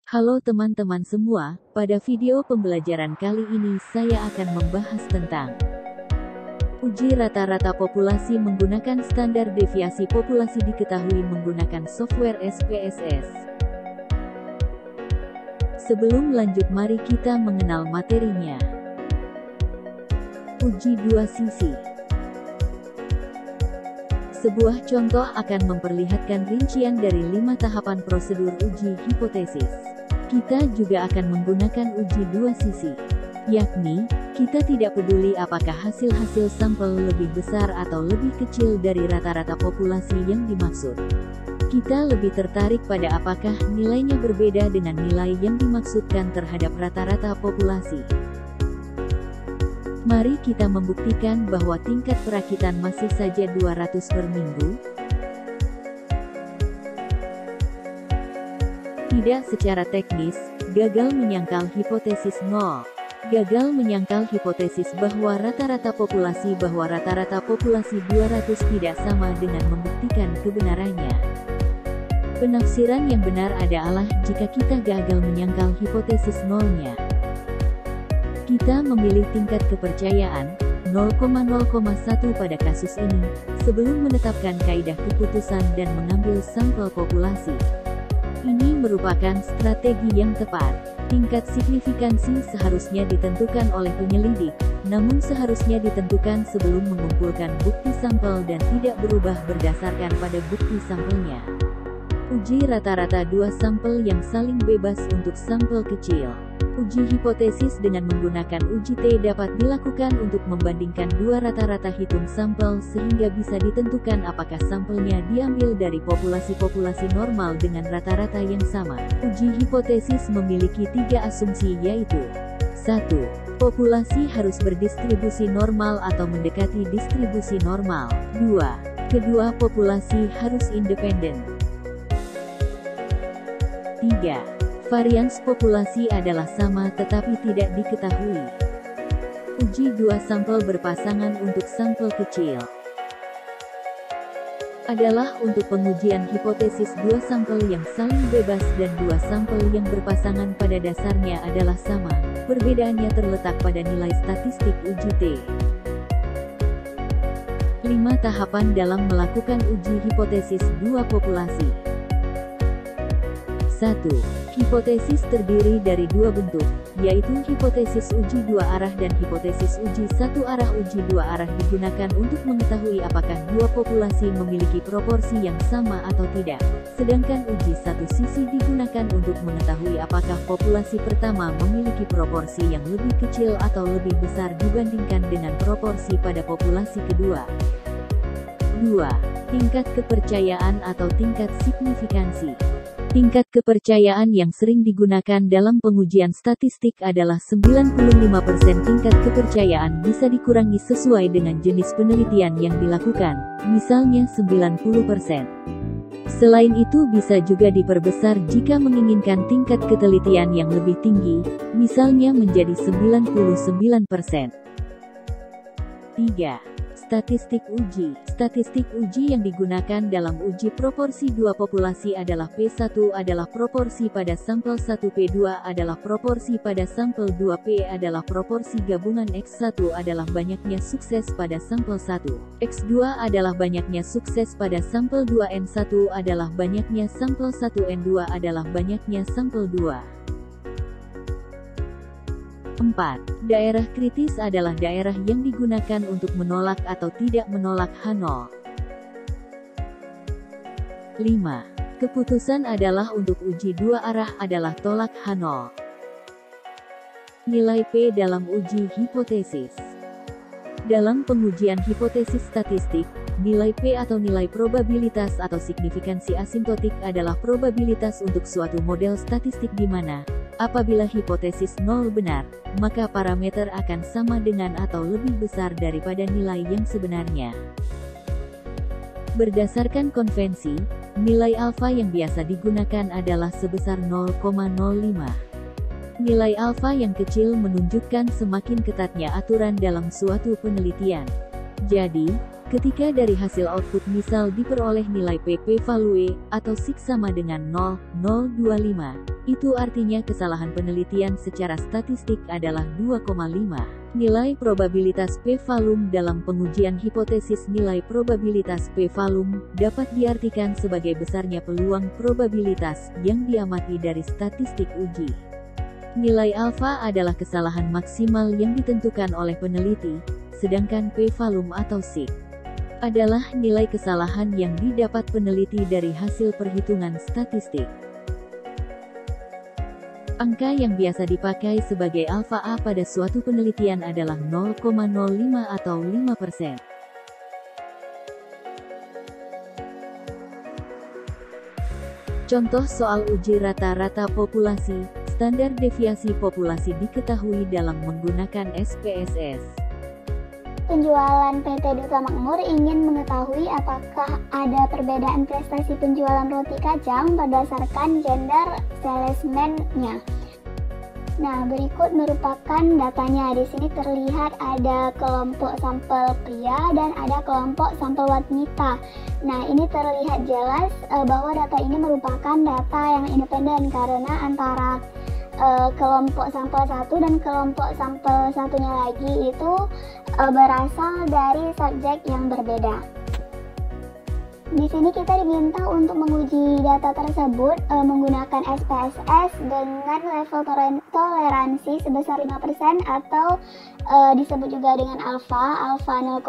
Halo teman-teman semua, pada video pembelajaran kali ini saya akan membahas tentang uji rata-rata populasi menggunakan standar deviasi populasi diketahui menggunakan software SPSS. Sebelum lanjut mari kita mengenal materinya. Uji dua sisi. Sebuah contoh akan memperlihatkan rincian dari 5 tahapan prosedur uji hipotesis. Kita juga akan menggunakan uji dua sisi, yakni, kita tidak peduli apakah hasil-hasil sampel lebih besar atau lebih kecil dari rata-rata populasi yang dimaksud. Kita lebih tertarik pada apakah nilainya berbeda dengan nilai yang dimaksudkan terhadap rata-rata populasi. Mari kita membuktikan bahwa tingkat perakitan masih saja 200 per minggu. Tidak secara teknis, gagal menyangkal hipotesis 0. Gagal menyangkal hipotesis bahwa rata-rata populasi 200 tidak sama dengan membuktikan kebenarannya. Penafsiran yang benar adalah jika kita gagal menyangkal hipotesis 0-nya. Kita memilih tingkat kepercayaan 0,01 pada kasus ini, sebelum menetapkan kaidah keputusan dan mengambil sampel populasi. Ini merupakan strategi yang tepat. Tingkat signifikansi seharusnya ditentukan oleh penyelidik, namun seharusnya ditentukan sebelum mengumpulkan bukti sampel dan tidak berubah berdasarkan pada bukti sampelnya. Uji rata-rata 2 sampel yang saling bebas untuk sampel kecil. Uji hipotesis dengan menggunakan uji T dapat dilakukan untuk membandingkan 2 rata-rata hitung sampel sehingga bisa ditentukan apakah sampelnya diambil dari populasi-populasi normal dengan rata-rata yang sama. Uji hipotesis memiliki 3 asumsi yaitu 1. Populasi harus berdistribusi normal atau mendekati distribusi normal. 2. Kedua populasi harus independen. 3. Varians populasi adalah sama tetapi tidak diketahui. Uji 2 sampel berpasangan untuk sampel kecil adalah untuk pengujian hipotesis 2 sampel yang saling bebas dan 2 sampel yang berpasangan pada dasarnya adalah sama. Perbedaannya terletak pada nilai statistik uji T. 5 tahapan dalam melakukan uji hipotesis 2 populasi. 1. Hipotesis terdiri dari 2 bentuk, yaitu hipotesis uji 2 arah dan hipotesis uji 1 arah. Uji 2 arah digunakan untuk mengetahui apakah 2 populasi memiliki proporsi yang sama atau tidak, sedangkan uji 1 sisi digunakan untuk mengetahui apakah populasi pertama memiliki proporsi yang lebih kecil atau lebih besar dibandingkan dengan proporsi pada populasi kedua. 2. Tingkat kepercayaan atau tingkat signifikansi. Tingkat kepercayaan yang sering digunakan dalam pengujian statistik adalah 95%. Tingkat kepercayaan bisa dikurangi sesuai dengan jenis penelitian yang dilakukan, misalnya 90%. Selain itu bisa juga diperbesar jika menginginkan tingkat ketelitian yang lebih tinggi, misalnya menjadi 99%. 3. Statistik uji. Statistik uji yang digunakan dalam uji proporsi 2 populasi adalah P1 adalah proporsi pada sampel 1, P2 adalah proporsi pada sampel 2, P adalah proporsi gabungan X1 adalah banyaknya sukses pada sampel 1, X2 adalah banyaknya sukses pada sampel 2, N1 adalah banyaknya sampel 1, N2 adalah banyaknya sampel 2. 4. Daerah kritis adalah daerah yang digunakan untuk menolak atau tidak menolak H0. 5. Keputusan adalah untuk uji 2 arah adalah tolak H0. Nilai P dalam uji hipotesis. Dalam pengujian hipotesis statistik, nilai P atau nilai probabilitas atau signifikansi asimptotik adalah probabilitas untuk suatu model statistik di mana, apabila hipotesis 0 benar, maka parameter akan sama dengan atau lebih besar daripada nilai yang sebenarnya. Berdasarkan konvensi, nilai alfa yang biasa digunakan adalah sebesar 0,05. Nilai alfa yang kecil menunjukkan semakin ketatnya aturan dalam suatu penelitian. Jadi, Ketika dari hasil output misal diperoleh nilai PP value atau SIG sama dengan 0,025, itu artinya kesalahan penelitian secara statistik adalah 2,5. Nilai probabilitas P-valum dalam pengujian hipotesis. Nilai probabilitas P-valum dapat diartikan sebagai besarnya peluang probabilitas yang diamati dari statistik uji. Nilai alfa adalah kesalahan maksimal yang ditentukan oleh peneliti, sedangkan P-valum atau SIG adalah nilai kesalahan yang didapat peneliti dari hasil perhitungan statistik. Angka yang biasa dipakai sebagai alfa A pada suatu penelitian adalah 0,05 atau 5%. Contoh soal uji rata-rata populasi. Standar deviasi populasi diketahui dalam menggunakan SPSS. Penjualan PT Duta Makmur ingin mengetahui apakah ada perbedaan prestasi penjualan roti kacang berdasarkan gender salesman-nya. Nah, berikut merupakan datanya. Di sini terlihat ada kelompok sampel pria dan ada kelompok sampel wanita. Nah, ini terlihat jelas bahwa data ini merupakan data yang independen karena antara kelompok sampel satu dan kelompok sampel satunya lagi itu berasal dari subjek yang berbeda. Di sini kita diminta untuk menguji data tersebut menggunakan SPSS dengan level toleransi sebesar 5% atau disebut juga dengan alfa 0,05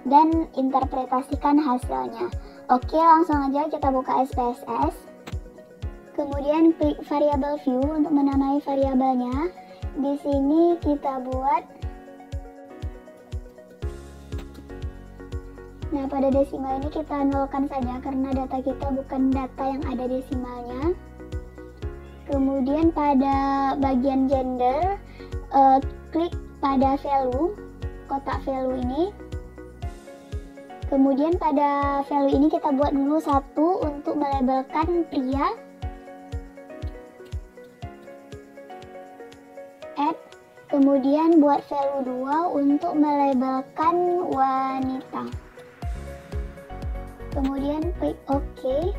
dan interpretasikan hasilnya. Oke, langsung aja kita buka SPSS. Kemudian klik variable view untuk menamai variabelnya. Di sini kita buat. Nah, pada desimal ini kita nolkan saja karena data kita bukan data yang ada desimalnya. Kemudian pada bagian gender, klik pada value, kotak value ini. Kemudian pada value ini kita buat dulu 1 untuk melabelkan pria. Kemudian buat value 2 untuk melabelkan wanita. Kemudian klik OK.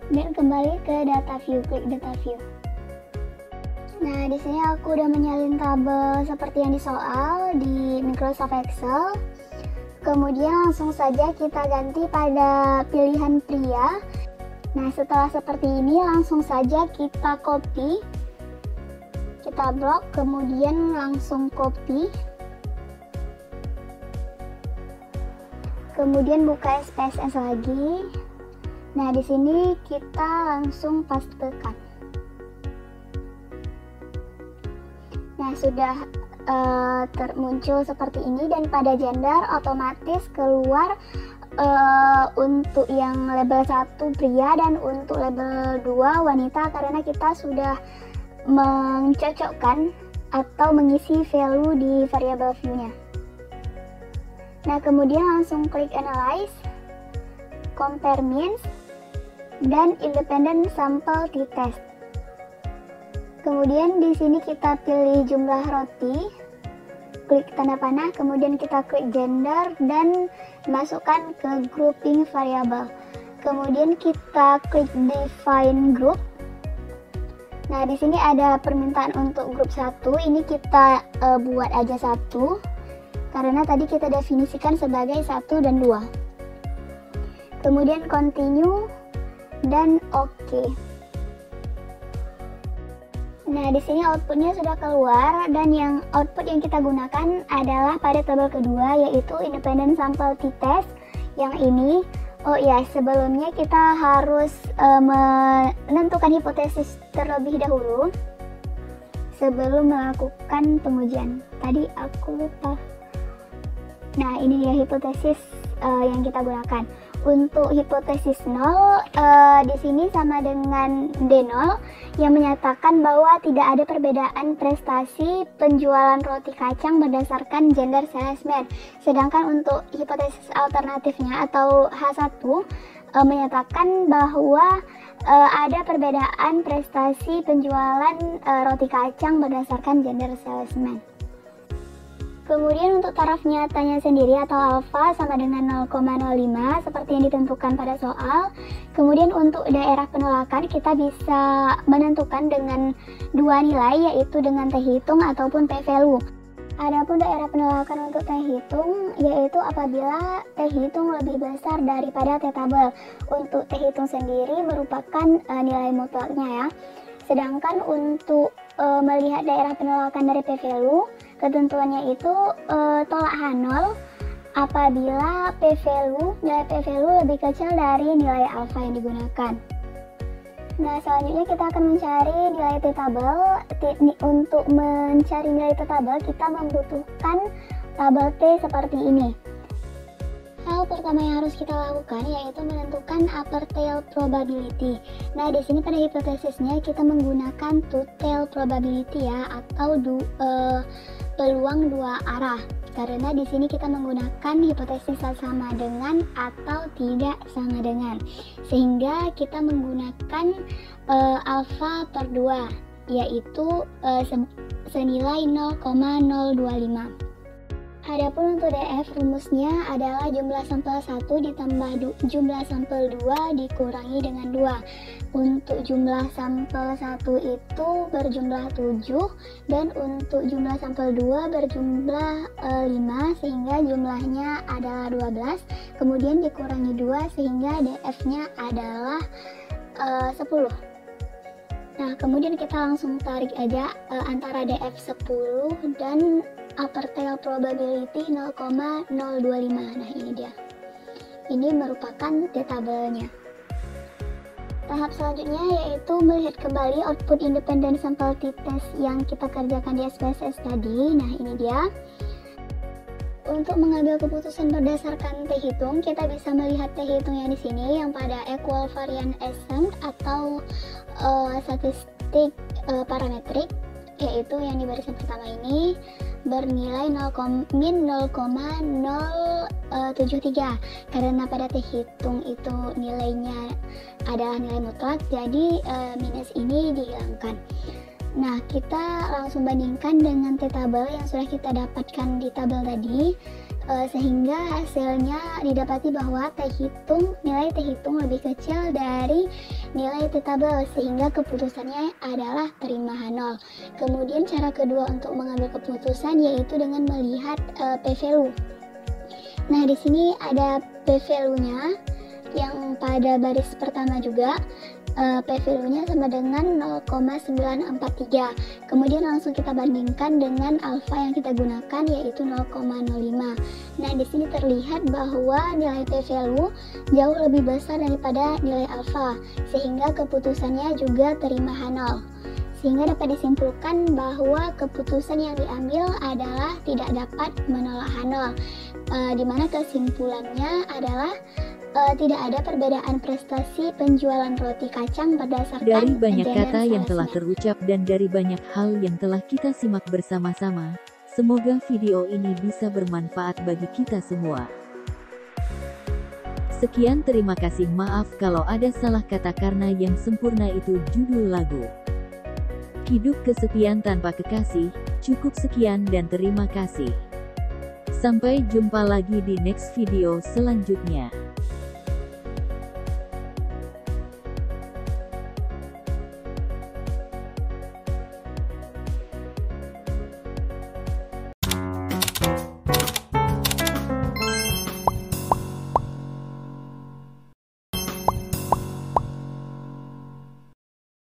Dan kembali ke data view, klik data view. Nah, di sini aku udah menyalin tabel seperti yang di soal di Microsoft Excel. Kemudian langsung saja kita ganti pada pilihan pria. Nah, setelah seperti ini langsung saja kita copy. Kita blok, kemudian langsung copy. Kemudian buka SPSS lagi. Nah, di sini kita langsung pastekan. Nah, sudah muncul seperti ini dan pada gender otomatis keluar untuk yang label 1 pria dan untuk label 2 wanita karena kita sudah mencocokkan atau mengisi value di variable view-nya. Nah, kemudian langsung klik analyze, compare means, dan independent sample t-test. Kemudian di sini kita pilih jumlah roti, klik tanda panah, kemudian kita klik gender dan masukkan ke grouping variable. Kemudian kita klik define group. Nah, di sini ada permintaan untuk grup 1, ini kita buat aja 1 karena tadi kita definisikan sebagai 1 dan 2. Kemudian continue dan OK. Nah, di sini outputnya sudah keluar dan yang output yang kita gunakan adalah pada tabel kedua yaitu independent sample t-test yang ini. Oh iya, sebelumnya kita harus menentukan hipotesis terlebih dahulu sebelum melakukan pengujian. Tadi aku lupa. Nah, ini dia hipotesis yang kita gunakan. Untuk hipotesis 0 di sini sama dengan D0 yang menyatakan bahwa tidak ada perbedaan prestasi penjualan roti kacang berdasarkan gender salesman. Sedangkan untuk hipotesis alternatifnya atau H1 menyatakan bahwa ada perbedaan prestasi penjualan roti kacang berdasarkan gender salesman. Kemudian untuk taraf nyatanya sendiri atau alfa sama dengan 0,05 seperti yang ditentukan pada soal. Kemudian untuk daerah penolakan kita bisa menentukan dengan dua nilai, yaitu dengan T hitung ataupun P value. Adapun daerah penolakan untuk T hitung yaitu apabila T hitung lebih besar daripada T tabel. Untuk T hitung sendiri merupakan nilai mutlaknya ya. Sedangkan untuk melihat daerah penolakan dari P value, ketentuannya itu tolak H0 apabila nilai P value lebih kecil dari nilai alfa yang digunakan. Nah, selanjutnya kita akan mencari nilai T tabel. Untuk mencari nilai T tabel, kita membutuhkan tabel T seperti ini. Hal pertama yang harus kita lakukan yaitu menentukan upper tail probability. Nah, di sini pada hipotesisnya kita menggunakan two tail probability ya, atau peluang dua arah. Karena di sini kita menggunakan hipotesis sama dengan atau tidak sama dengan, sehingga kita menggunakan alfa per 2 yaitu senilai 0,025. Adapun untuk DF rumusnya adalah jumlah sampel 1 ditambah jumlah sampel 2 dikurangi dengan 2. Untuk jumlah sampel 1 itu berjumlah 7 dan untuk jumlah sampel 2 berjumlah 5 sehingga jumlahnya adalah 12. Kemudian dikurangi 2 sehingga DF-nya adalah 10. Nah, kemudian kita langsung tarik aja antara DF 10 dan upper tail probability 0,025. Nah, ini dia. Ini merupakan T tabelnya. Tahap selanjutnya yaitu melihat kembali output independent sample t-test yang kita kerjakan di SPSS tadi. Nah, ini dia. Untuk mengambil keputusan berdasarkan T hitung, kita bisa melihat T hitung yang di sini yang pada equal variance assumption atau statistik parametrik, yaitu yang di barisan pertama ini bernilai min 0,073. Karena pada T hitung itu nilainya adalah nilai mutlak, jadi minus ini dihilangkan. Nah, kita langsung bandingkan dengan T tabel yang sudah kita dapatkan di tabel tadi, sehingga hasilnya didapati bahwa nilai T hitung lebih kecil dari nilai T tabel, sehingga keputusannya adalah terima H0. Kemudian cara kedua untuk mengambil keputusan yaitu dengan melihat P value. Nah, di sini ada P value-nya yang pada baris pertama juga. P value-nya sama dengan 0,943. Kemudian langsung kita bandingkan dengan alfa yang kita gunakan yaitu 0,05. Nah, di sini terlihat bahwa nilai P value jauh lebih besar daripada nilai alfa, sehingga keputusannya juga terima H0. Sehingga dapat disimpulkan bahwa keputusan yang diambil adalah tidak dapat menolak H0. Di mana kesimpulannya adalah tidak ada perbedaan prestasi penjualan roti kacang berdasarkan dari banyak kata yang telah terucap dan dari banyak hal yang telah kita simak bersama-sama. Semoga video ini bisa bermanfaat bagi kita semua. Sekian, terima kasih. Maaf kalau ada salah kata karena yang sempurna itu judul lagu. Hidup kesepian tanpa kekasih. Cukup sekian dan terima kasih. Sampai jumpa lagi di next video selanjutnya.